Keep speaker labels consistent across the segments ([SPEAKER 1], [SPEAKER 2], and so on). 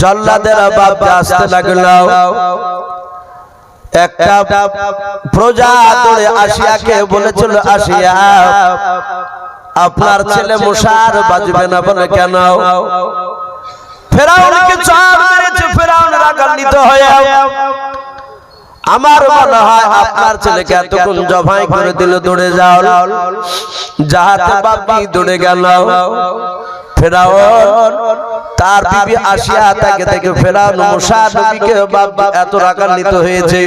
[SPEAKER 1] জল্লাদেরা বাপ আসতে লাগলো। একটা প্রজা দৌড়ে আসিয়াকে বলেছিল, আসিয়া আপনার ছেলে মুসার বাজবে না বলে কেন? ফেরাউনকে চড় মেরেছে। ফেরাউন রাগান্বিত হয়ে আমার মনে হয় আপনার ছেলেকে এতক্ষণ জবাই করে দিল, দৌড়ে যাও। যাহাতে বাপি দৌড়ে গেল। ফেরাউন তার বিবি আসিয়া তাকে দেখে ফেরাউন মুসা নবীকে বাপ এত রাগান্বিত হয়েছে,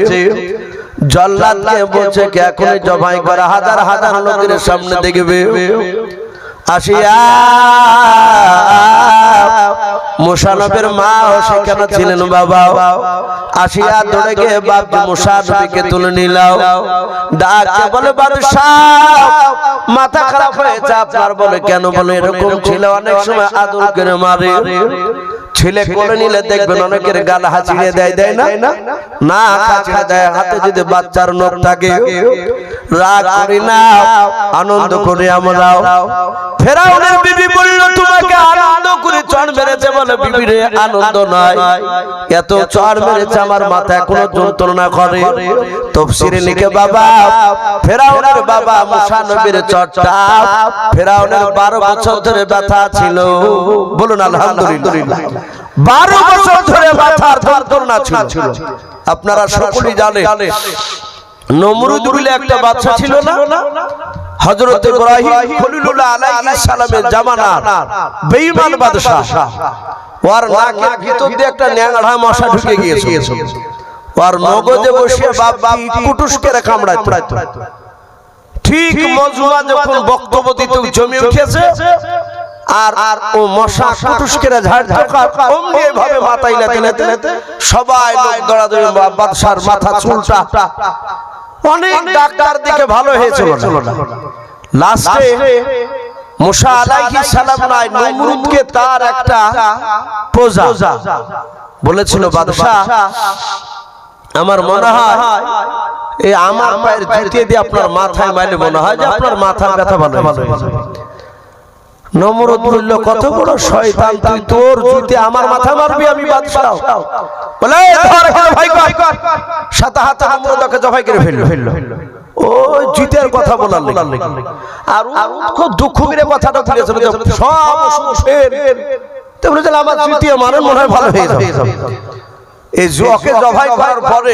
[SPEAKER 1] জল্লাদকে বলছে কি এখনই জবাই করা। হাজার হাজার লোকের সামনে দেখবে। আসিয়া মুসা নবীর মা সেখানে ছিলেন বাবা। আসিয়া দৌড়ে গিয়ে বাপ মুসা নবীকে তুলে নিলাও। ডাকে বলে, বাদশাহ মাথা খারাপ হয়েছে আপনার। বলে কেন? বলে এরকম ছিল অনেক সময় আদর করে মারে। ছেলে কোলে নিলে দেখবেন অনেকের গাল হাঁচিয়ে দেয়, দেয় না? না হাঁচিয়ে দেয়। হাতে যদি বাচ্চার নখ থাকে, রাগ করি না, আনন্দ করে আমরা। ফেরাউনের বিবি বলল, তোমাকে আনন্দ করে চড় মেরেছে। বলে বিবি রে, আনন্দ নয়, এত চড় মেরেছে আমার মাথা এখনো যন্ত্রণা করে। তাফসীরে লিখে বাবা, ফেরাউনের বাবা মুসা নবীর চড়টা ফেরাউনের 12 বছর ধরে ব্যথা ছিল। বলুন আলহামদুলিল্লাহ। 12 বছর ধরে ব্যথার যন্ত্রণা ছিল। আপনারা সকলেই জানেন নমরুদ বলে একটা বাদশা ছিল না? হযরত ইব্রাহিম খলিলুল্লাহ আলাইহিস সালামের জামানার বেঈমান বাদশা। ওর নাকের ভিতর দিয়ে একটা ন্যাংড়া মশা ঢুকে গিয়েছে। ওর মগজে বসে বাপ কুটুস করে কামড়াইতো। ঠিক মজমা যখন বক্তব্য দিতে জমি উঠেছে, আর ও মশা কুটুস করে ঝাড় অমনি ভাবে মাথায় লেতে সবাই লোক দৌড়াদৌড়ি। বাদশার মাথা চুলটা অনেক ডাক্তার দেখে ভালো হয়েছিল না। লাস্টে মুসা আলাইহিস সালাম নাই নমরুদকে তার একটা প্রজা বলেছিল, বাদশা আমার মনে হয় এই আমার পায়ের জুতিয়ে দিয়ে আপনার মাথায় মারলে মনে হয় যে আপনার মাথার ব্যথা ভালো হয়ে যাবে। নমরুদ বলল, কত বড় শয়তান তুই, তোর জুতি আমার মাথা মারবি? আমি বাদশা। বলে ধর ভাই কর। সাথে হাতে নমরুদকে জবাই করে ফেললো। ও জুতের কথা বলার লাগি। আর খুব দুঃখ করে কথাটা বলেছিল, সব শের। তো বলেছিল আমার জুতি মানে মনে হয় ভালো হয়ে যাবে। এই ওকে জবাই করার পরে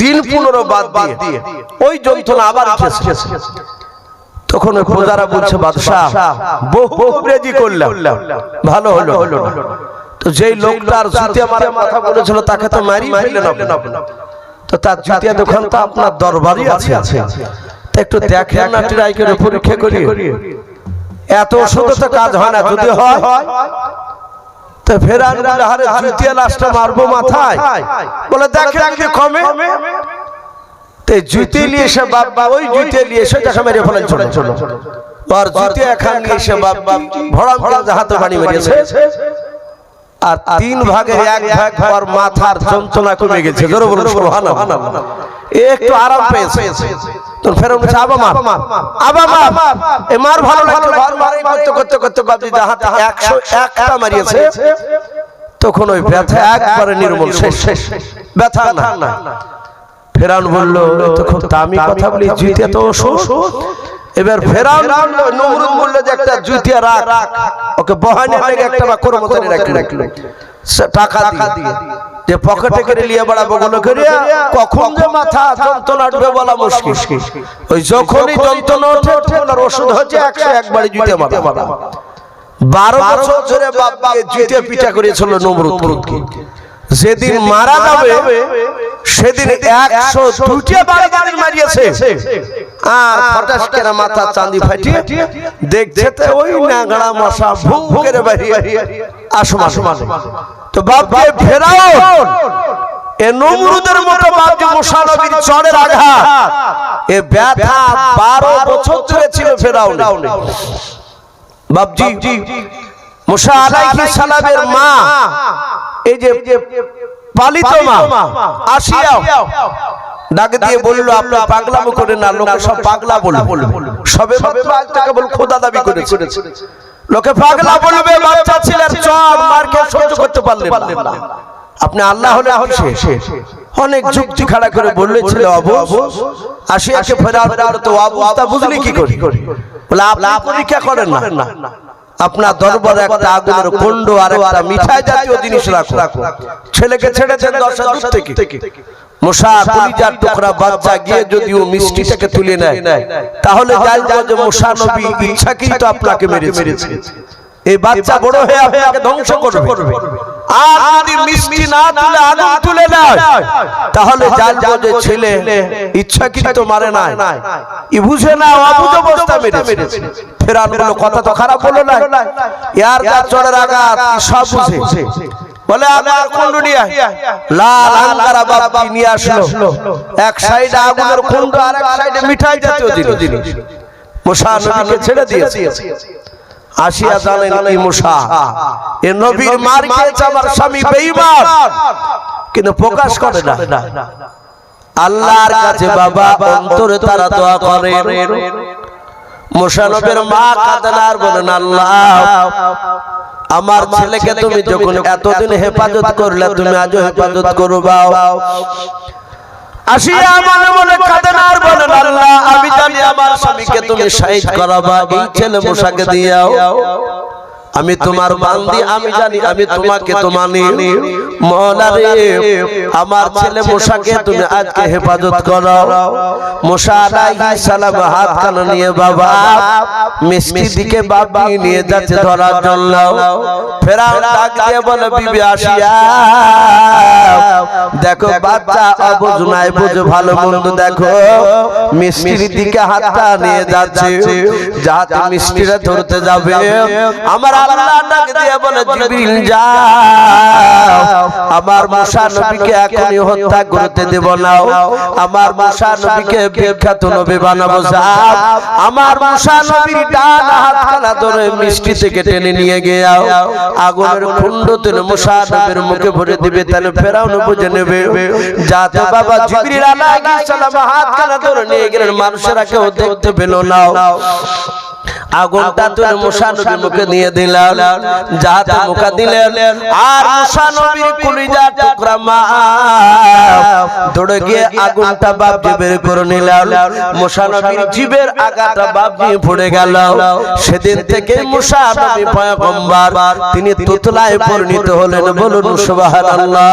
[SPEAKER 1] দিন 15 বাদ দিয়ে ওই যন্ত্রণা আবার এসেছে। তখন প্রজারা বলছে, বাদশাহ বহু রেজি করলাম, ভালো হলো। তো যেই লোকটার জুতিয়া মারা কথা বলেছিল তাকে তো মারি ফেললেন আপনি। তো তার জুতিয়া দোকান তো আপনার দরবারই আছে, তা একটু দেখেন না, ট্রাই করে পরীক্ষা করি। এত ওষুধ তো কাজ হয় না, যদি হয় তো ফেরান হারে জুতিয়া লাশটা মারবো মাথায়। বলে দেখেন যদি কমে। জুতে নিয়ে এসে বাবা ওই জুতে নিয়ে এসে দেখা মেরে ফেলেন। চলো আর জুতে এখান নিয়ে এসে বাবা ভড়াম করে হাতে বাড়ি মেরেছে। আর 3 ভাগের 1 ভাগ ওর মাথার যন্ত্রণা কমে গেছে। জোরে বলুন সুবহানাল্লাহ। একটু আরাম পেয়েছে। তো ফেরাউন বলছে, আবা মার। এ মার ভালো লাগলো। মারাই করতে বাদি হাতে 101টা মারিয়েছে। তখন ওই ব্যথা একবারে নির্মূল, শেষ। ব্যথা না। ফেরাউন বলল, তো খুব দামি কথা বলি, জুতিয়া তো ওষুধ। এবার ফেরাউন নমরুদ বলল যে একটা জুতিয়া রাখ, ওকে বহানে লেগে একটা বা কর্মচারী রাখলো টাকা দিয়ে, যে পকেটে করে নিয়ে বেড়াবো গুলো করে। কখন যে মাথা যন্ত্রণা উঠবে বলা মুশকিল। ওই যখনই যন্ত্রণা ওঠে তখন আর ওষুধ হচ্ছে 101 বাড়ি জুতিয়া মারা। 12 বছর ধরে বাপকে জুতিয়া পিটা করেছিল নমরুদকে। যেদিন মারা যাবে সেদিন 102টা বাড়ি মারিয়েছে। আর ফটাস করে মাথা চাঁদি ফাটিয়ে দেখছে তো ওই নাগড়া মশা ভূ করে বেরিয়ে আসমান। তো বাপকে ফেরাউন এ নমরুদের মতো বাপকে মুসা নবীর চড়ের আঘাত, এ ব্যথা 12 বছর ধরে ছিল ফেরাউন। বাপজি মুসা আলাইহিস সালামের মা, এই যে পালিত মা আসিয়া ডাক দিয়ে বলল, আপনি পাগলামো করেন না, লোকে সব পাগলা বলবে। সবে মাত্র কেবল খোদা দাবি করেছে, লোকে পাগলা বলবে। বাচ্চা ছেলের চড় মারকে সহ্য করতে পারলেন না। আপনি আল্লাহ হলে অনেক যুক্তি খাড়া করে বললেছিল আবু আশিয়াকে ফেরার তো আবু তা বুঝলি কি করি বলে আপনি পরীক্ষা করেন না, আপনার দরবারে একটা আগুনের কুণ্ড আর একটা মিঠাই জাতীয় জিনিস রাখো, ছেলেকে ছেড়ে দেন 10 দূর থেকে। মুসা কলিজার টুকরা বাচ্চা গিয়ে যদি ও মিষ্টিটাকে তুলে নেয় তাহলে জানবো যে মুসা নবী ইচ্ছাকৃত আপনাকে মেরেছে। এই বাচ্চা বড় হয়ে আপনাকে ধ্বংস করবে। আর যদি মিষ্টি না তুলে আগুন তুলে নেয় তাহলে জানবো যে ছেলে ইচ্ছাকৃত মারে নাই, ই বুঝে না অবুঝ অবস্থা মেরেছে। ফেরান বলল কথা তো খারাপ বলো না, ইয়ার যা চড়ের আঘাত সব বুঝে। বলে আমার কুণ্ড নিয়ে লাল আঙ্গারা বাবা নিয়ে আসলো, এক সাইডে আগুনের কুণ্ড আর এক সাইডে মিঠাই জাতীয় জিনিস। মুসা নবীকে ছেড়ে দিয়েছে। আসিয়া জানেন কি মুসা এ নবীর মার খেয়েছে আমার স্বামী বেঈমান, কিন্তু প্রকাশ করে না। আল্লাহর কাছে বাবা অন্তরে তারা দোয়া করে। মুসা নবীর মা কাঁদেন আর বলেন আল্লাহ আমার ছেলেকে তুমি যখন এতদিন হেফাজত করলে তুমি আজও হেফাজত করবা। আসিয়া মনে মনে কাঁদেন আর বলেন আল্লাহ আমি জানি আমার স্বামীকে তুমি শহীদ করাবা, এই ছেলে মুসাকে দিয়াও। আমি তোমার বান্দি, আমি জানি আমি তোমাকে তো মানি। মওলা রে আমার ছেলে মুসাকে তুমি আজকে হেফাজত করো। মুসা আলাইহিস সালাম হাত কান নিয়ে বাবা মিষ্টি দিকে বাবা নিয়ে যাচ্ছে ধরার জন্য। ফেরাউন ডাক দিয়ে বলে বিবি আসিয়া দেখো বাচ্চা অবুঝ নাই, বুঝ ভালো মন্দ দেখো মিষ্টির দিকে হাতটা নিয়ে যাচ্ছে, যাতে মিষ্টিটা ধরতে যাবে। আমার আল্লাহ ডাক দিয়ে বলে জিবরিল যাও আমার মুসা নবীকে এখনই হত্যা করতে দেব না, আমার মুসা নবীকে বিখ্যাত নবী বানাবো। যাও আমার মুসা নবীর ডান হাতখানা ধরে মিষ্টি থেকে টেনে নিয়ে গিয়ে আগুনের কুণ্ড তুলে মুসা নবীর মুখে ভরে দিবে, তাহলে ফেরাউন বুঝে নেবে। যাতে বাবা জিবরিল আলাইহিস সালাম হাতখানা ধরে নিয়ে গেলেন, মানুষেরা কেউ দেখতে পেল না। আগুনটা তুলে মুসা নবীর মুখে নিয়ে দিলেন, যাতে মুখে দিলেন। আর মুসা নবীর কলিজার টুকরা মা দৌড়ে গিয়ে আগুনটা বাপ বের করে নিলেন। মুসা নবীর জিবের আগাটা বাপ দিয়ে পড়ে গেল। সেদিন থেকে মুসা নবী পয়গম্বর তিনি তুতলায় পরিণত হলেন। বলুন সুবহানাল্লাহ।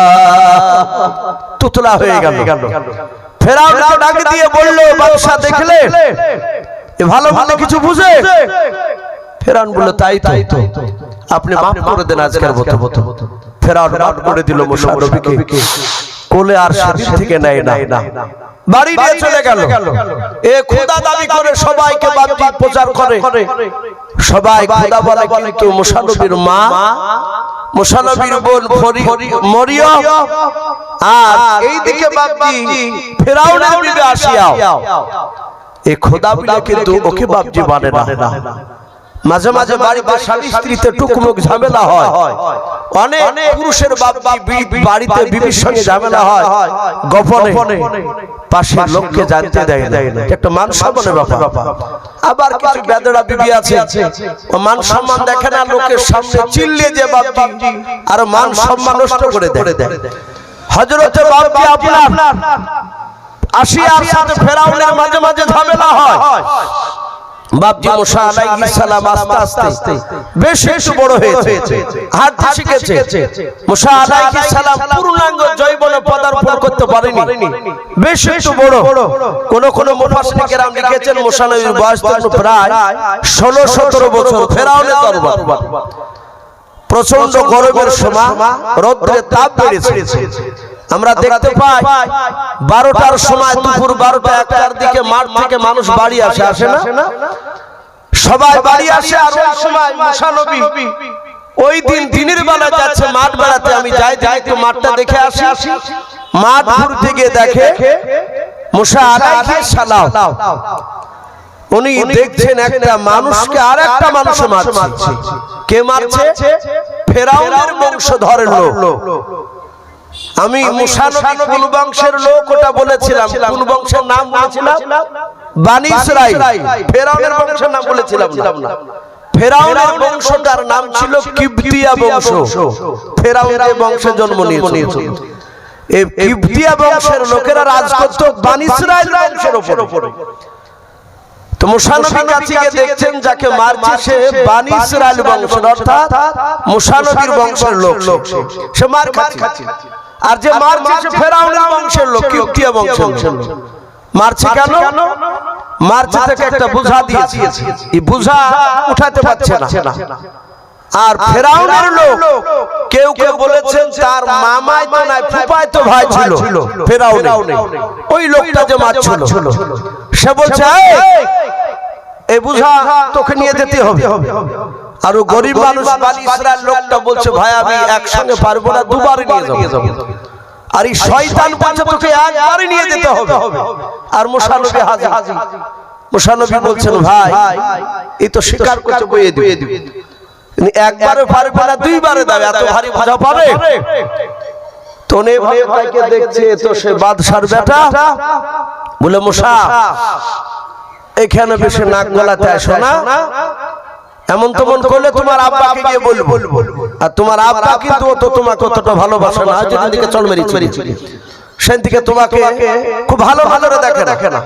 [SPEAKER 1] তুতলা হয়ে গেল। ফেরাউন ডাক দিয়ে বলল বাদশা দেখলে ভালো ভালো কিছু বুঝে? ফেরাউন বলল তাই তো, আপনি মাফ করে দেন আজকের মতো। ফেরাউন মাফ করে দিল মুসা নবীকে, কোলে আর শরীর থেকে নেয় না, বাড়ি নিয়ে চলে গেল। এ খোদা দাবি করে সবাইকে বাপজি প্রচার করে, সবাই খোদা বলে, কিন্তু মুসা নবীর মা, মুসা নবীর বোন মরিয়ম আর এইদিকে বাপজি ফেরাউনের বিবি আসিয়া এই খোদা বলে কিন্তু ওকে বাপজি মানে না। মাঝে মাঝে বাড়িতে স্বামী স্ত্রীতে টুকমুক ঝামেলা হয়, অনেক পুরুষের বাপজি বাড়িতে বিবির সঙ্গে ঝামেলা হয় গোপনে, পাশের লোককে জানতে দেয় না, একটা মান সম্মানের ব্যাপার। আবার কিছু বেদরা বিবি আছে ও মান সম্মান দেখে না, লোকের সামনে চিল্লিয়ে যে বাপজি আর মান সম্মান নষ্ট করে দেয়। হযরতে বাপজি আপনার আসিয়ার সাথে ফেরাউনের মাঝে মাঝে ঝামেলা হয়। বাপজি মুসা আলাইহিস সালাম আস্তে আস্তে বেশ একটু বড় হয়েছে, হাঁটতে শিখেছে। মুসা আলাইহিস সালাম পূর্ণাঙ্গ জৈবনে পদার্পণ করতে পারেনি, বেশ একটু বড়। কোন মুফাসসির কেরাম লিখেছেন মুসা নবীর বয়স তখন প্রায় 16-17 বছর। ফেরাউনের দরবার প্রচন্ড গরমের সময় রৌদ্রের তাপ বেড়েছে। আমরা দেখতে পাই 12টার সময়, দুপুর 12টা-1টার দিকে মাঠ থেকে মানুষ বাড়ি আসে না? সবাই বাড়ি আসে। আর ওই সময় মুসা নবী ওই দিন দিনের বেলা যাচ্ছে মাঠ বেড়াতে। আমি যাই একটু মাঠটা দেখে আসি। মাঠ ঘুরতে গিয়ে দেখে মুসা আলাইহিস সালাম উনি দেখছেন একটা মানুষকে আর একটা মানুষ মারছে। কে মারছে? ফেরাউনের বংশধরের লোক। আমি মুসা নবী কোন বংশের লোক ওটা বলেছিলাম, কোন বংশের নাম বলেছিলাম? বনি ইসরাইল। ফেরাউনের বংশের নাম বলেছিলাম না। ফেরাউনের বংশটার নাম ছিল কিবতিয়া বংশ। ফেরাউনের বংশে জন্ম নিয়েছে। এই কিবতিয়া বংশের লোকেরা রাজ করত বনি ইসরাইল বংশের উপরে। তো মুসা নবী কাছে গিয়ে দেখছেন যাকে মারছে সে বনি ইসরাইল বংশের, অর্থাৎ মুসা নবীর বংশের লোক। সে মার খাচ্ছে। আর যে মারছে সে ফেরাউনের বংশের লোক, কিবতিয়া বংশের লোক। মারছে কেন? মারছে থেকে একটা বোঝা দিয়েছে, এই বোঝা উঠাতে পারছে না। আর ফেরাউনের লোক কেউ কেউ বলেছেন তার মামাই তো নাই, ফুফাই তো ভাই ছিল ফেরাউনের। ওই লোকটা যে মারছিল সে বলছে এই বোঝা তোকে নিয়ে যেতে হবে। আর ও গরিব মানুষ বনি ইসরাইল লোকটা বলছে ভাই আমি একসঙ্গে পারবো না, দুবার নিয়ে যাব। আর এই শয়তান বলছে তোকে একবারই নিয়ে যেতে হবে। আর মুসা নবী হাজির। মুসা নবী বলছেন ভাই এই তো শিকার করতে বইয়ে দিবে, একবারে পারবে না, দুইবারে দাও, এত ভারী বোঝা পারে? তো নে ভাইকে দেখছে তো সে বাদশার বেটা, বলে মুসা এখানে বেশি নাক গলাতে আসো না, এমন তেমন করলে তোমার আব্বাকে গিয়ে বলবো। আর তোমার আব্বা কিন্তু তো তোমাকে কতটা ভালোবাসে না, যেদিকে চল মেরেছি সেদিন থেকে তোমাকে খুব ভালো ভালো দেখে না।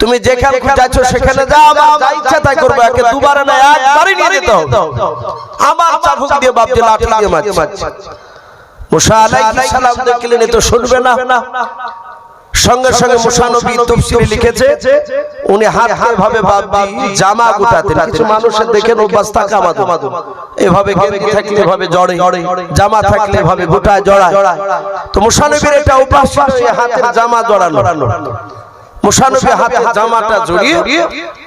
[SPEAKER 1] তুমি যেখানে যাচ্ছ সেখানে যাও, যা ইচ্ছা তাই করবে, একে দুবারে না একবারই নিয়ে যেতে হবে। আমার চাবুক দিয়ে বাপ দিয়ে লাঠি দিয়ে মারছে। মুসা আলাইহিস সালাম দেখলেন তো শুনবে না। সঙ্গে সঙ্গে মুসা নবী তাফসীরে লিখেছে উনি হাতে ভাবে জামা গুটাতেন। কিছু মানুষের দেখেন অভ্যাস থাকে আমাদের এভাবে গেঞ্জি থাকলে এভাবে জড়ে, জামা থাকলে এভাবে গুটায় জড়ায়। তো মুসা নবীর এটা অভ্যাস ছিল এই হাতের জামা জড়ানো। মুসা নবী হাতে জামাটা জড়িয়ে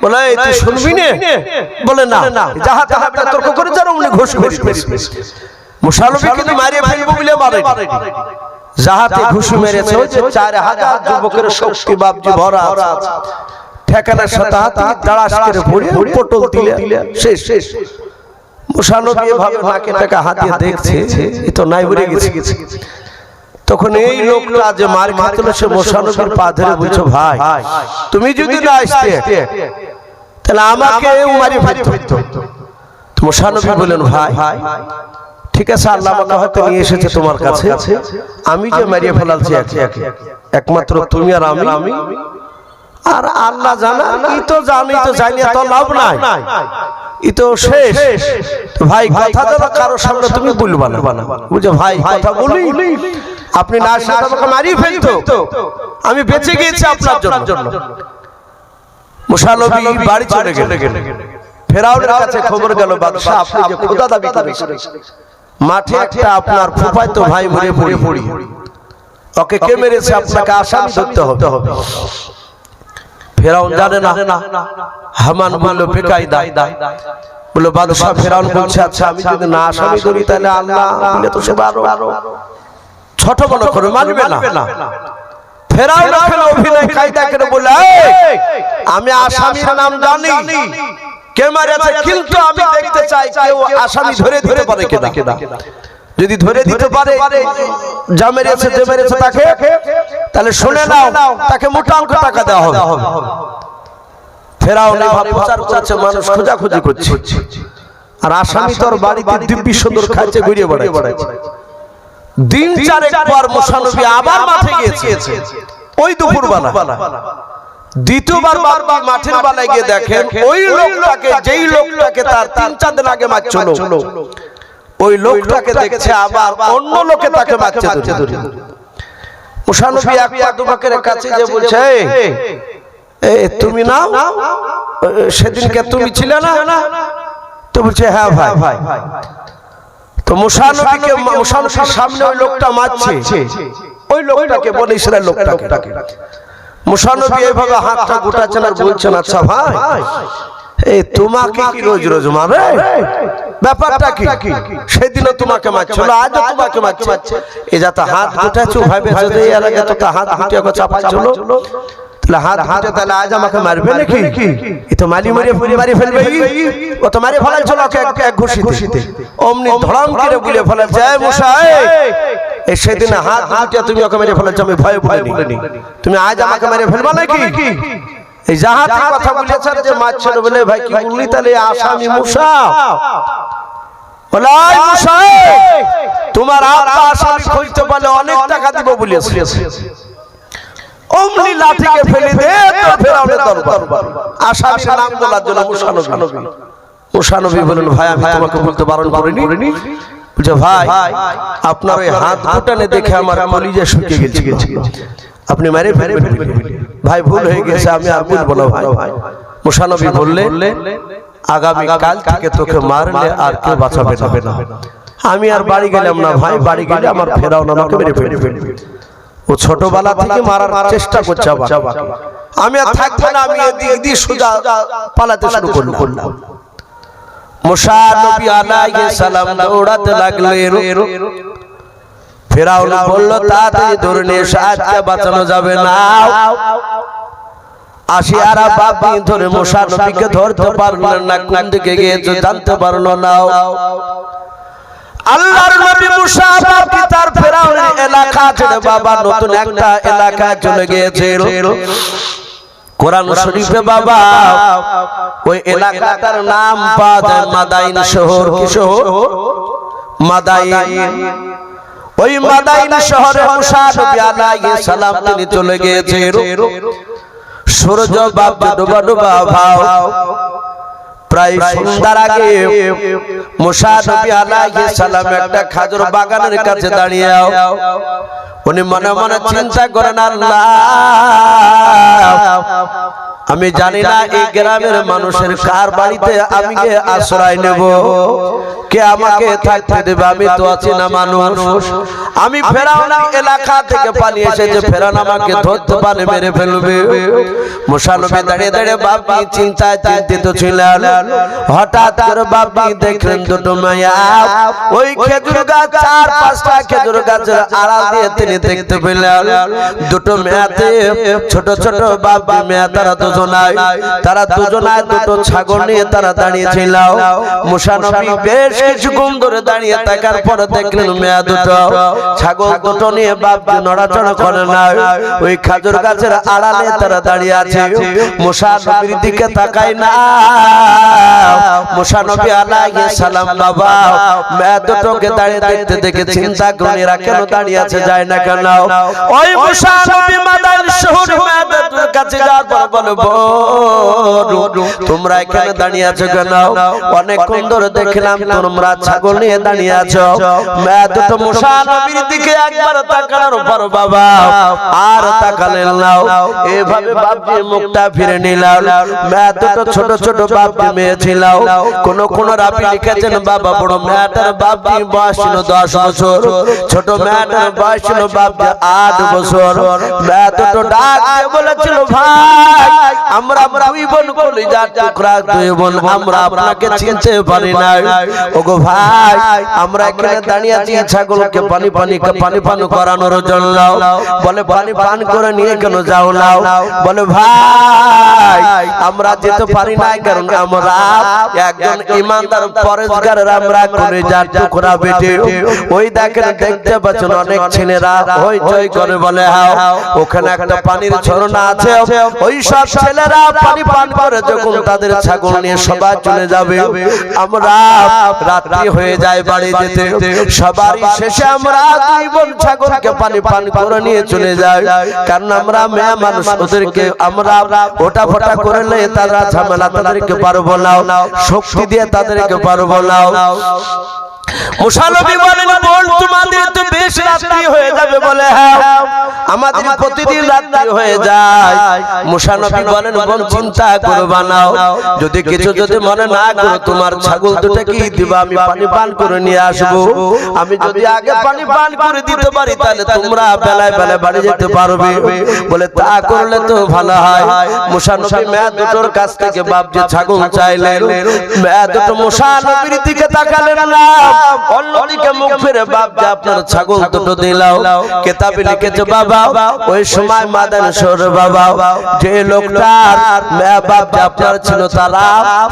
[SPEAKER 1] বলে এই তুই শুনবি না? বলে না, যাহা তাহা তর্ক করে যারা উনি ঘুষ মেরে। মুসা নবী কিন্তু মারিয়ে ফেলবো বলে মারে, যাহাতে ঘুষি মেরেছে ওই যে 4000 যুবকের শক্তি বাপজি ভরা আছে, ঠেকানার সাথে হাতে দাঁড়াস করে পড়ে পটল দিলে শেষ। মুসা নবী এভাবে নাকে টাকা হাতে দেখছে এ তো নাই উড়ে গেছে। তখন এই লোকটা যে মার খাচ্ছিল সে মুসা নবীর পা ধরে বলছে ভাই তুমি যদি না আসতে তাহলে আমাকে মারি ফেলতো। মুসা নবী বলেন ভাই ঠিক আছে, আল্লাহ আমাকে হয়তো নিয়ে এসেছে তোমার কাছে, আমি যে মারিয়ে ফেলালছি একমাত্র তুমি আর আমি, আর আল্লাহ জানা ই তো জানি, তো জানি তো লাভ নাই, ই তো শেষ। ভাই কথা তো কারোর সামনে তুমি বলবা না, বুঝছো ভাই কথা বলি, আপনি না আসলে আমাকে মারিয়ে ফেলতো, আমি বেঁচে গিয়েছি আপনার জন্য। মুসা নবী বাড়ি চলে গেলেন। ফেরাউনের কাছে খবর গেল বাদশা আপনি যে খোদা দাবি করেছেন, মাঠে একটা আপনার ফুফাইতো ভাই মরে পড়ি, ওকে কে মেরেছে আপনাকে আসামি ধরতে হবে। ফেরাউন জানে না। হামান বলল বেকায়দা, বলল বাদশা। ফেরাউন বলছে আচ্ছা আমি যদি না আসামি ধরি তাহলে আল্লাহ দিলে তো সে আরো ছোট মনে করে মানবে না। ফেরাউন ওখানে অভিনয় কায়দা করে বলে আমি আসামির নাম জানি কে মারেছে, কিন্তু আমি দেখতে চাই কেউ আসামি ধরে দিতে পারে কিনা। যদি ধরে দিতে পারে যা মেরেছে যে মেরেছে তাকে, তাহলে শুনে নাও তাকে মোটা অঙ্ক টাকা দেওয়া হবে। ফেরাউন এইভাবে প্রচার করছে, মানুষ খোঁজাখুঁজি করছে, আর আসামি তোর বাড়িতে দিব্যি সুন্দর খাইছে ঘুরিয়ে বেড়াচ্ছে। দিন চারেক পর মুসা নবী আবার মাঠে গিয়েছে, ওই দুপুরবেলা। দ্বিতীয়বার বারবার মাঠের বেলায় গিয়ে দেখেন ওই লোকটাকে, যেই লোকটাকে তার 3-4 দিন আগে মারছিল, ওই লোকটাকে দেখছে আবার অন্য লোকে তাকে মারছে। মুসা নবী এক আবু বকরের কাছে যে বলছে তুমি না সেদিনকে তুমি ছিলে না? তো বলছে হ্যাঁ ভাই। তো মুসা নবীকে সামনে ওই লোকটা মারছে, ওই লোকটাকে বলে ইসরায়েল লোকটাকে। মুসা নবী এইভাবে হাতটা গোটাচ্ছেন আর বলছেন আচ্ছা ভাই এই তোমাকে কি রোজ রোজ মারে? ব্যাপারটা কি? সেদিনও তোমাকে মারছিল, আজও তোমাকে মারছে। এই যাতে হাত গোটাচ্ছো ভাবে যদি এর আগে তো হাত গুটিয়ে চাপাচ্ছিল, তাহলে হাত হাতে তাহলে আজ আমাকে মারবে নাকি? এ তো মারি ফেলবে, ও তো মারি ফেলাইছিল এক ঘুষিতে। অমনি ধড়াম করে বলে ফেলাচ্ছে মুসা এই সেদিন হাত গুটিয়ে তুমি ওকে মেরে ফেলেছো, আমি ভয়ে বলিনি, তুমি আজ আমাকে মেরে ফেলবা নাকি? এই জাহাজের কথা বলেছেন যে মারছিল বলে ভাই কি বললি তাহলে আসামি মুসা বলে আয় মুসা তোমার আব্বা আসামি খুঁজতে পারলে অনেক টাকা দিব বলেছে অমনি লাঠিকে ফেলে দে তো ফেরাউনের দরবার আসামি নাম বলার জন্য মুসা নবী বলেন ভাই আমি তোমাকে বলতে বারণ করিনি বলছে ভাই আপনার ওই হাত ফুটানে দেখে আমার কলিজা শুকিয়ে গেছে আপনি মেরে ফেলবেন ভাই ভুল হয়ে গেছে আমি আর বলবো না ভাই মুসা নবী বললেন আগামী কাল থেকে তোকে মারলে আর কেউ বাঁচাবে না আমি আর বাড়ি গেলাম না ভাই বাড়ি গেলে আমার ফেরাউন আমাকে মেরে ফেলবে ও ছোটবেলা থেকে মারার চেষ্টা করছে আমি আর থাকবো না আমি এদিক সোজা পালাতে শুরু করলাম মুসা নবী আলাইহিস সালাম দৌড়াতে লাগলেন ফেরাউন বলল তাড়াতাড়ি ধরে নিয়ে আজকে বাঁচানো যাবে না আশিয়ারা বাপি ধরে মুসা নবীকে ধরতে পারলেন না কোন দিকে গিয়েছে জানতে পারলো না আল্লাহর নবী মুসা বাপি তার ফেরাউনের এলাকা ছেড়ে বাবা নতুন একটা এলাকায় চলে গিয়েছিল কোরআন শরীফে বাবা ওই এলাকাটার নাম পাওয়া যায় মাদাইন শহর কি শহর মাদাইন ওই মাদাইন শহরে মুসা নবী আলাইহিস সালাম তিনি চলে গিয়েছেন সূর্য বাপ ডুবা ডুবা ভাব প্রায় সন্ধ্যার আগে মুসা নবী আলাইহিস সালাম একটা খেজুর বাগানের কাছে দাঁড়িয়ে উনি মনে মনে চিন্তা করেন আল্লাহ আমি জানি না এই গ্রামের মানুষের কার বাড়িতে আমি গিয়ে আশ্রয় নেব কে আমাকে থাকতে দেবে আমি তো আছি না মানুষ আমি ফেরাউনের এলাকা থেকে পালিয়ে এসেছি ফেরাউন আমাকে ধরতে পারে মেরে ফেলবে মুসা নবী দাঁড়িয়ে দাঁড়িয়ে বাপি চিন্তায় চিন্তিত ছিলেন হঠাৎ করে বাপি দেখলেন দুটো মায়া ওই খেজুর গাছ চার পাঁচটা খেজুর গাছের আড়াল দিয়ে তিনি দেখতে পেলেন দুটো মেয়াতে ছোট ছোট বাপি মেয়া তারা দুজনায় দুটো ছাগল নিয়ে তারা দাঁড়িয়েছিল মুসা নবী বেশ কিছুক্ষণ ধরে দাঁড়িয়ে থাকার পর দেখলেন মেয়া দুটো ছাগল দুটো নিয়ে বাপজি নড়াচড়া করে না ওই খেজুর গাছের আড়ালে তারা দাঁড়িয়ে আছে মুসা নবীর দিকে তাকায় না মুসা নবী আলাইহিস সালাম বাবা মেয়া দুটোকে দাঁড়িয়ে দেখতে দেখে চিন্তা করে এরা কেন দাঁড়িয়ে আছে যায় না কেন ওই মুসা নবী মাদাইন শহরে মেয়া দুটোর কাছে যাওয়ার পর বলবো তোমরা এখানে দাঁড়িয়ে আছো কেন অনেকক্ষণ ধরে দেখলাম তোমরা ছাগল নিয়ে দাঁড়িয়ে আছো মেয়া দুটো মুসা নবীর দিকে একবার তাকানোর পর বাবা আর তাকালেন না এভাবে বাপজি মুখটা ফিরে নিলাম মেয়া দুটো ছোট ছোট বাপজি মেয়ে ছিল কোন কোন রাবি লিখেছেন বাবা বড় মেয়েটার বাপজি বয়স ছিল 10 বছর ছোট মেয়েটার বয়স ছিল বাপজি 8 বছর মেয়া দুটো ডাক দিয়ে বলেছিল ভাই আমরা দুই বোন কলিজার টুকরা দুই বোন আমরা আপনাকে চিনতে পারি না ওগো ভাই আমরা এখানে দাঁড়িয়ে আছি ছাগলকে পানি পান করানোর জন্য বলে পানি পান করে নিয়ে কেন যাও না বলে ভাই আমরা যেতে পারি না কারণ আমরা একজন ইমানদার পরেশগারের আমরা কলিজার টুকরা বেটে ওই দেখেন দেখতে পাচ্ছেন অনেক ছেলেরা হইচই করে বলে হাও ওখানে একটা পানির ঝর্ণা আছে ওই সব ছেলেরা পানি পান করে যখন তাদের ছাগল নিয়ে সবাই চলে যাবে আমরা রাত্রি হয়ে যায় বাড়ি যেতে সবারই শেষে আমরা দুই বোন ছাগলকে পানি পান করে নিয়ে চলে যাই কারণ আমরা মেয়ে মানুষ ওদেরকে আমরা ওটা ফোটা করলে তারা ঝামেলা তাদেরকে পারবো না শক্তি দিয়ে তাদেরকে পারবো না মুসা নবী বলেন বল তোমাদের তো বেশ রাত্রি হয়ে যাবে বলে হ্যাঁ আমাদের প্রতিদিন রাত্রি হয়ে যায় মুসা নবী বলেন বোন চিন্তা করবা না যদি কিছু যদি মনে না করো তোমার ছাগল দুটো কি দিবা আমি পানি পান করে নিয়ে আসব আমি যদি আগে পানি পান করে দিতে পারি তাহলে তোমরা বেলায় বেলায় বাড়ি যেতে পারবে বলে তা করলে তো ভালো হয় মুসা নবী মেয়া দুটোর কাছ থেকে বাপজি ছাগল চাইলেন মেয়া দুটো মুসা নবীর দিকে তাকালেন না অন্যদিকে মুখ ফিরে বাপজি আপনার ছাগল দুটো দিলাও কিতাবে লিখেছে বাবা বাবা ওই সময় মাদান শহর বাবা যে লোকটার মা বাপ যে আপনার ছিল তারা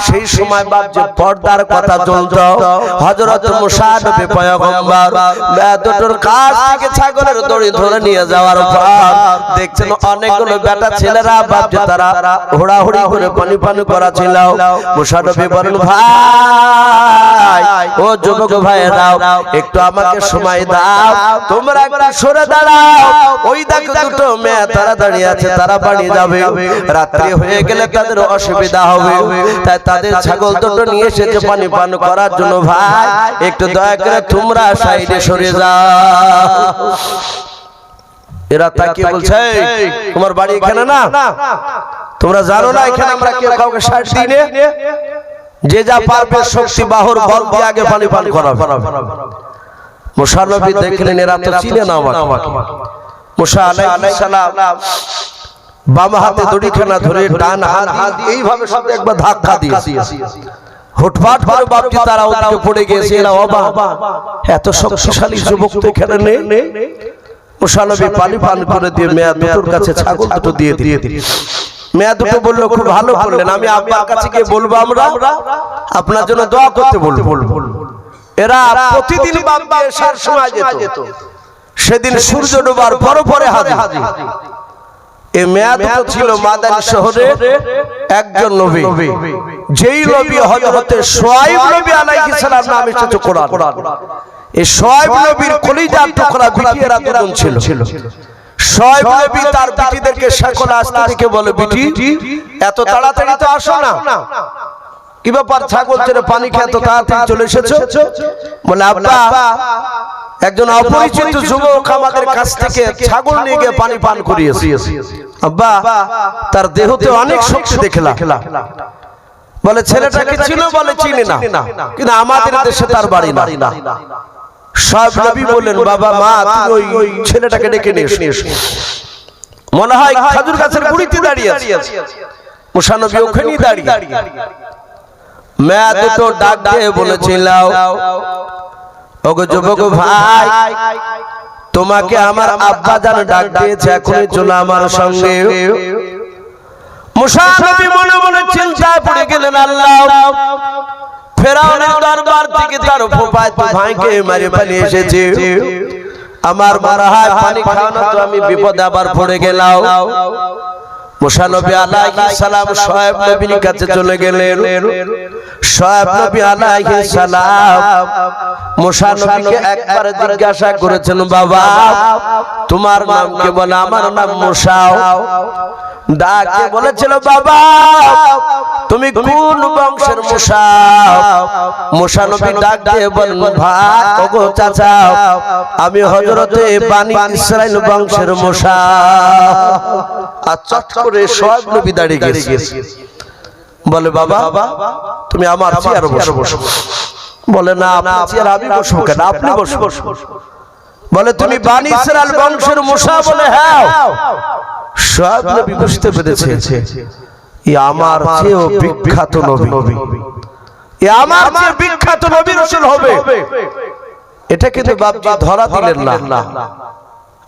[SPEAKER 1] সেই সময় বাপ যে পর্দার কথা চলতো হযরত মুসা নবী পয়গম্বর মা দুটোর কাছ থেকে ছাগলের দড়ি ধরে নিয়ে যাওয়ার পর দেখছেন অনেকগুলো বেটা ছেলেরা বাপ যে তারা হুড়াহুড়ি করে পানি পানি করা ছিল মুসা নবী বলেন ভাই ও যুবক ভাইরা একটু আমাকে সময় দাও তোমরা একটু সরে দাঁড়াও ওই দেখো দুটো মেয়ে তারা দাঁড়িয়ে আছে তারা বাড়ি যাবে রাত্রি হয়ে গেলে তাদের অসুবিধা হবে তাই তাদের ছাগল দুটো নিয়ে এসেছে পানি পান করার জন্য ভাই একটু দয়া করে তোমরা সাইডে সরে যাও এরা তাকিয়ে বলছে তোমার বাড়ি এখানে না তোমরা জানো না এখানে আমরা কেউ কাউকে সাইড দিই না যে যা পারবে শক্তি বাহুর বল দিয়ে আগে পানি পান করাবে মুসা নবী দেখলেন এরা তো চিনে না আমাকে মুসা আলাইহিস সালাম বাম হাতে দড়িখানা ধরে ডান হাত এইভাবে শুধু একবার ধাক্কা দিয়েছে হুটফাট করে বাপজি তারা ওদিকে পড়ে গিয়েছে এরা অবাক এত শক্তিশালী যুবক তো এখানে নেই মুসা নবী পানি পান করে দিয়ে মেয়া দুটোর কাছে ছাগল দুটো দিয়ে দিলেন মেয়া দুটো বলল খুব ভালো করলেন আমি আপনার কাছে গিয়ে বলবো আমরা আপনার জন্য দোয়া করতে বলবো এরা প্রতিদিন বাপ এশার সময় যেত সেদিন সূর্য ডোবার পরে হাজির এই মেয়া দুটো ছিল মাদানী শহরের একজন নবী যেই নবী হযরত শুআয়ব নবী আলাইহিস সালাম নামে এসেছে কোরআন এই শুআয়ব নবীর কলিজার টুকরা বিটিরা দুজন ছিল শুআয়ব নবী তার বিটিদেরকে সকল আসতে থেকে বলে বিটি এত তাড়াতাড়ি তো আসো না কি ব্যাপার ছাগল ছেড়ে পানি খেয়ে তো তাড়াতাড়ি চলে এসেছো বলে আব্বা একজন অপরিচিত যুবক আমাদের কাছ থেকে ছাগল নিয়ে গিয়ে পানি পান করিয়েছে আব্বা তার দেহতে অনেক শক্তি দেখলাম বলে ছেলেটাকে ছিল বলে চিনি না কিন্তু আমাদের দেশে তার বাড়ি না সব নবী বললেন বাবা মা তুমি ওই ছেলেটাকে ডেকে নিয়ে এসো মনে হয় খেজুর গাছের গুড়িতে দাঁড়িয়ে আছে মুসা নবী ওখানেই দাঁড়িয়ে মেয়া দুটো ডাক দিয়ে বলেছিল ওগো যুবক ভাই তোমাকে আমার আব্বা জান ডাক দিয়েছে এখনই চলো আমার সঙ্গে মুসা নবী মনে মনে চিন্তায় পড়ে গেলেন আল্লাহ ফেরাউনের দরবার থেকে তার ফুফাতো ভাইকে মেরে পালিয়ে এসেছে আমার মারা হয় পানি খাওয়ানো তো আমি বিপদে আবার পড়ে গেলাম মুসা নবী আলাইহিস সালাম শুআয়ব নবীর কাছে চলে গেলেন শুআয়ব নবী আলাইহিস সালাম মুসা নবীকে একবার জিজ্ঞাসা করেছেন বাবা তোমার নাম কি বলে আমার নাম মুসা ডাকে বলেছিল বাবা তুমি কোন বংশের মুসা মুসা নবী ডাক দিয়ে বলেন ভাই ওগো চাচা আমি হযরতে বানি ইসরাইল বংশের মুসা আর চট করে শুআয়ব নবী দাঁড়িয়ে গেছে বলে বাবা তুমি আমার চেয়ারে বসো বলে না আপনার চেয়ারে আমি বসবো কেন আপনি বসো বলে তুমি বানি ইসরাইল বংশের মুসা বলে হ্যাঁ শুআয়ব নবী বুঝতে পেরেছে এই আমার চেয়েও বিখ্যাত নবী এই আমার চেয়ে বিখ্যাত নবী রাসূল হবে এটা কিন্তু বাপজি ধরা দিলেন না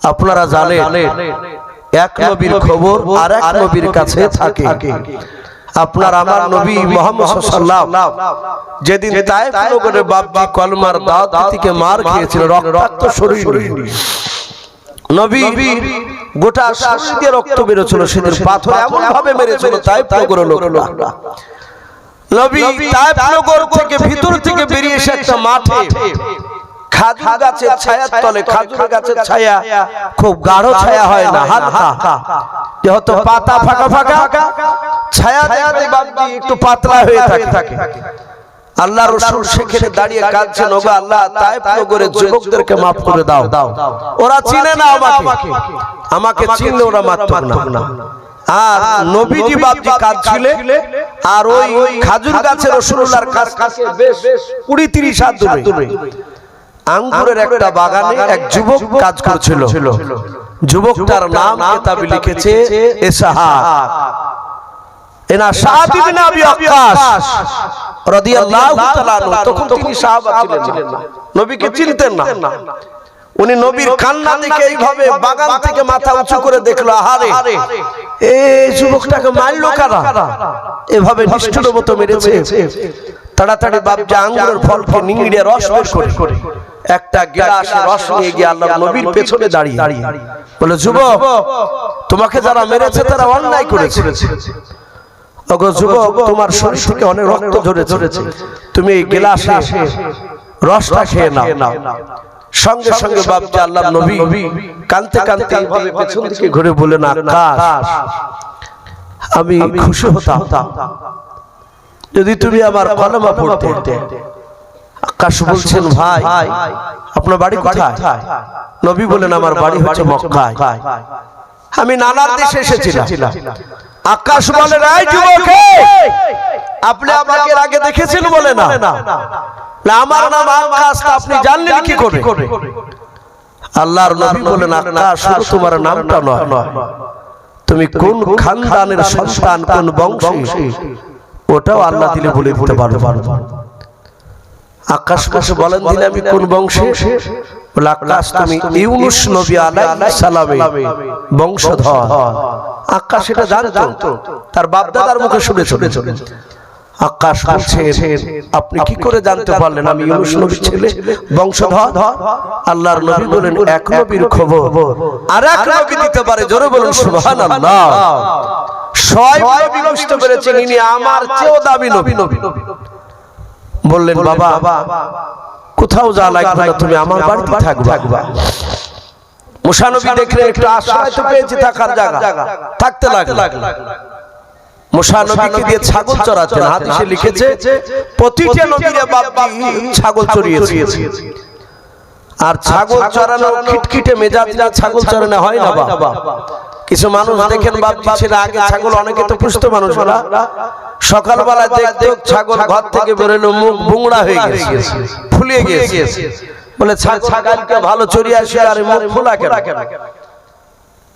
[SPEAKER 1] আপনারা জানেন এক নবীর খবর আর এক নবীর কাছে থাকে আপনার আমার নবী মুহাম্মদ সাল্লাল্লাহু আলাইহি ওয়াসাল্লাম যেদিন তায়েফ নগরে বাপজি কলমার দাওয়াত থেকে মার খেয়েছিল রক্তাক্ত শরীর নবী গোটা শরীর দিয়ে রক্ত বেরোছিল সেদিন পাথর এমন ভাবে মেরেছিল তায়েফ নগরের লোকরা নবী তায়েফ নগর থেকে ভিতর থেকে বেরিয়ে এসে একটা মাঠে খাজুর গাছের ছায়ার তলে খাজুর গাছের ছায়া খুব গাঢ় ছায়া হয় না হালকা যেহেতু পাতা ফাঁকা ফাঁকা ছায়া দেয়াতে বাপজি একটু পাতলা হয়ে থাকে আল্লাহ রাসূল সেখানে দাঁড়িয়ে কাঁদছেন ওগো আল্লাহ তায়েফ নগরের যুবকদেরকে maaf করে দাও ওরা চিনে না আমাকে চিনলে ওরা মারতো না আর নবীজি বাপজি কাঁদছিলেন আর ওই খাজুর গাছের রাসূলুল্লাহর কাছে বেশ 20-30 হাত দূরে আঙ্গুরের একটা বাগানে এক যুবক কাজ করছিল যুবকটার নাম কিতাবে লিখেছে ইসহাক এনা সাদ ইবনে আবি ওয়াক্কাস রাদিয়াল্লাহু তাআলা আনহু তখন তিনি সাহাবা ছিলেন না নবীকে চিনতেন না উনি নবীর কান্না দেখে এইভাবে বাগান থেকে মাথা উঁচু করে দেখলো, আহারে এই যুবকটাকে মারলো কারা, এভাবে নিষ্ঠুরের মতো মেরেছে। তাড়াতাড়ি বাপজি আঙ্গুরের ফলকে নিংড়ে রস বের করে একটা গ্লাসে রস নিয়ে গিয়ে আল্লাহর নবীর পেছনে দাঁড়িয়ে বলে, যুবক, তোমাকে যারা মেরেছে তারা অন্যায় করেছে। ওগো যুবক, তোমার শরীর থেকে অনেক রক্ত ঝরেছে, তুমি এই গ্লাসে রসটা খেয়ে নাও। সঙ্গে সঙ্গে বাপজি আল্লাহর নবী কাঁদতে কাঁদতে এইভাবে পেছন দিকে ঘুরে বলেন, আকাশ, আমি খুশি হতাম যদি তুমি আমার কলমা পড়তে। আকাশ বলছেন, ভাই আপনার বাড়ি কোথায়? নবী বলেন, আমার বাড়ি হচ্ছে মক্কায়, আমি নানার দেশে এসেছিলাম। আকাশ বলে, এই যুবক, আপনি আমাকে আগে দেখেছেন? বলে, না। আমার নাম আকাশ, আপনি জানলেন কি করে? আল্লাহর নবী বলেন, আকাশ, শুধু তোমার নামটা নয়, তুমি কোন খানদানের সন্তান, কোন বংশী, ওটাও আল্লাহ দিলে বলে দিতে পারবে। আকাশ কাছে বলেন দিলে আমি কোন বংশে? বলে, আকাশ, তুমি ইউনুস নবী আলাইহিস সালামের বংশধর। আকাশ এটা জানতো, তার বাপ দাদার মুখে শুনেছে। আকাশ বলছে, আপনি কি করে জানতে পারলেন আমি ইউনুস নবীর ছেলে, বংশধর? আল্লাহর নবী বলেন, এক নবীর খবর আর এক নবী দিতে পারে। জোরে বলুন সুবহানাল্লাহ। সবাই নবী বুঝতে পেরেছেন ইনি আমার চেয়েও দামি নবী। বললেন, বাবা, কোথাও যা লাগবে না, তুমি আমার বাড়িতে থাকবা। মুসা নবী দেখলেন একটু আশ্রয় তো পেয়েছি, থাকার জায়গা, থাকতে লাগলো। মুসা নবীকে দিয়ে ছাগল চড়াচ্ছেন। হাদিসে লিখেছে প্রতিটা নবীরে বাপজি ছাগল চড়িয়েছে। আর ছাগল চড়ানো খিটখিটে মেজাজ না, ছাগল চড়ানো হয় না। বাবা, কিছু মানুষ দেখেন বাপজি ছেলে আগে ছাগল, অনেকে তো পুষ্ট মানুষ, সকালবেলা দেখতে ছাগল ঘর থেকে বেরোলো, মুখ বুংড়া হয়ে গেছে, ফুলিয়ে গিয়েছে। বলে, ছাগলকে ভালো চড়িয়ে আসে, আর মুখ ফুলা কেন?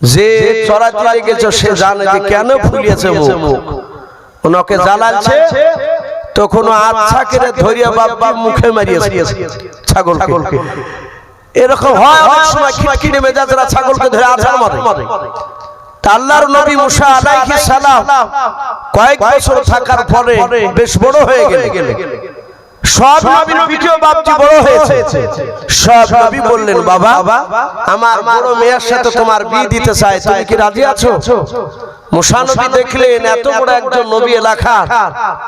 [SPEAKER 1] যে চড়াতে গেছে সে জানে যে কেন ফুলিয়েছে মুখ। ওনাকে জ্বালাচ্ছে, তখন আচ্ছা করে ধরিয়া বাবা মুখে মারিয়েছে ছাগলকে। এরকম হয় অনেক সময়, খিটখিটে মেজাজরা ছাগলকে ধরে আছাড় মারে। আল্লাহর নবী মুসা আলাইহিস সালাম কয়েক বছর থাকার পরে বেশ বড় হয়ে গেলেন। সব নবী নবীও বাপজি বড় হয়েছে। সব নবী বললেন, বাবা, আমার বড় মেয়ের সাথে তোমার বিয়ে দিতে চাই, তুমি কি রাজি আছো? মুসা নবী দেখলেন এত বড় একজন নবী এলাকার,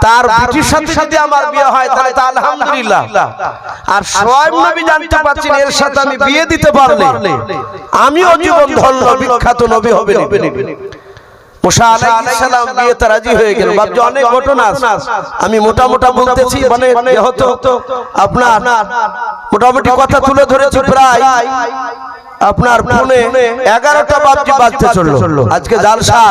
[SPEAKER 1] তার বিটির সাথে যদি আমার বিয়ে হয় তাহলে তো আলহামদুলিল্লাহ। আর সব নবী জানতে পারছেন এর সাথে আমি বিয়ে দিতে পারলে আমিও জীবন ধন্য বিখ্যাত নবী হবে। মুসা আলাইহিস সালাম বিয়েতে রাজি হয়ে গেল। বাপজি অনেক ঘটনা আছে, আমি মোটা বলতেছি, মানে যেহেতু আপনার মোটামুটি কথা তুলে ধরেছি। প্রায় আপনার ফোনে 11টা বাপজি বাজতে চললো। আজকে জালসা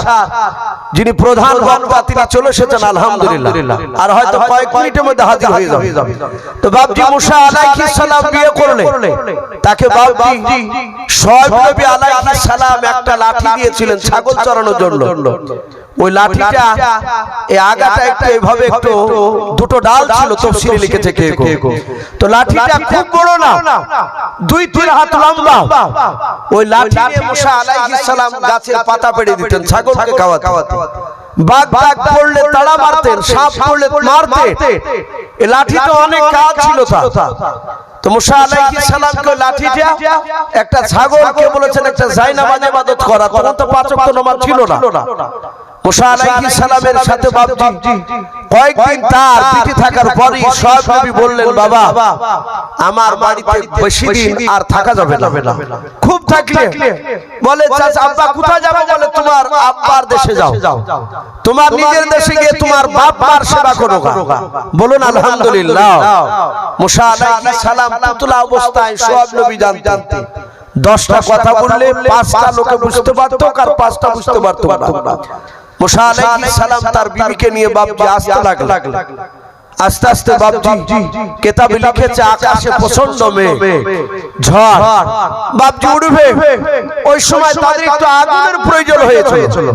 [SPEAKER 1] যিনি প্রধান বক্তা তিনি চলে এসেছেন আলহামদুলিল্লাহ, আর হয়তো কয়েক মিনিটের মধ্যে হাজির হয়ে যাবে। তো বাপজি মুসা আলাইহিস সালাম বিয়ে করলে তাকে বাপজি সব নবী আলাইহিস সালাম একটা লাঠি দিয়েছিলেন ছাগল চড়ানোর জন্য। ওই লাঠিটা এই আগাটা একটু এইভাবে একটু দুটো ডাল ছিল, তাফসীরে লিখেছে কে। তো লাঠিটা খুব বড় না, 2-3 হাত লম্বা। ওই লাঠি নিয়ে মুসা আলাইহিস সালাম গাছের পাতা পেড়ে দিতেন ছাগলকে খাওয়াতে। বাঘ পড়লে তাড়া মারতেন, সাপ পড়লে মারতেন। এই লাঠিটা অনেক কাজ ছিল তার। তো মুসা আলাইহিস সালামকে লাঠিটা একটা ছাগলকে বলেছেন একটা জায়নামাজ ইবাদত করা, তখন তো 5 ওয়াক্ত নামাজ ছিল না। মুসা আলাইহিস সালামের সাথে বাপজি কয়েকদিন তার পিঠে থাকার পরই সব নবী বললেন, বাবা, আমার বাড়িতে বেশি দিন আর থাকা যাবে না, খুব থাকলে বলে চাচা আব্বা কোথায় যাবে? বলে, তোমার আব্বার দেশে যাও, তোমার নিজের দেশে গিয়ে তোমার বাপ মার সেবা করো। বলুন আলহামদুলিল্লাহ। মুসা আলাইহিস সালাম পুতলা অবস্থায় সব নবী জানতেন 10টা কথা বললে 5টা লোকে বুঝতে পারত, আর 5টা বুঝতে পারত না। মুসা আলাইহিস সালাম তার বিবিকে নিয়ে বাপজি আসতে লাগলেন। আস্তে আস্তে বাপজি কিতাবে লিখেছে আকাশে প্রচন্ড মেঘ, ঝড়, বাপজি উঠবে। ওই সময় তাদের একটু আগুনের প্রয়োজন হয়েছিল।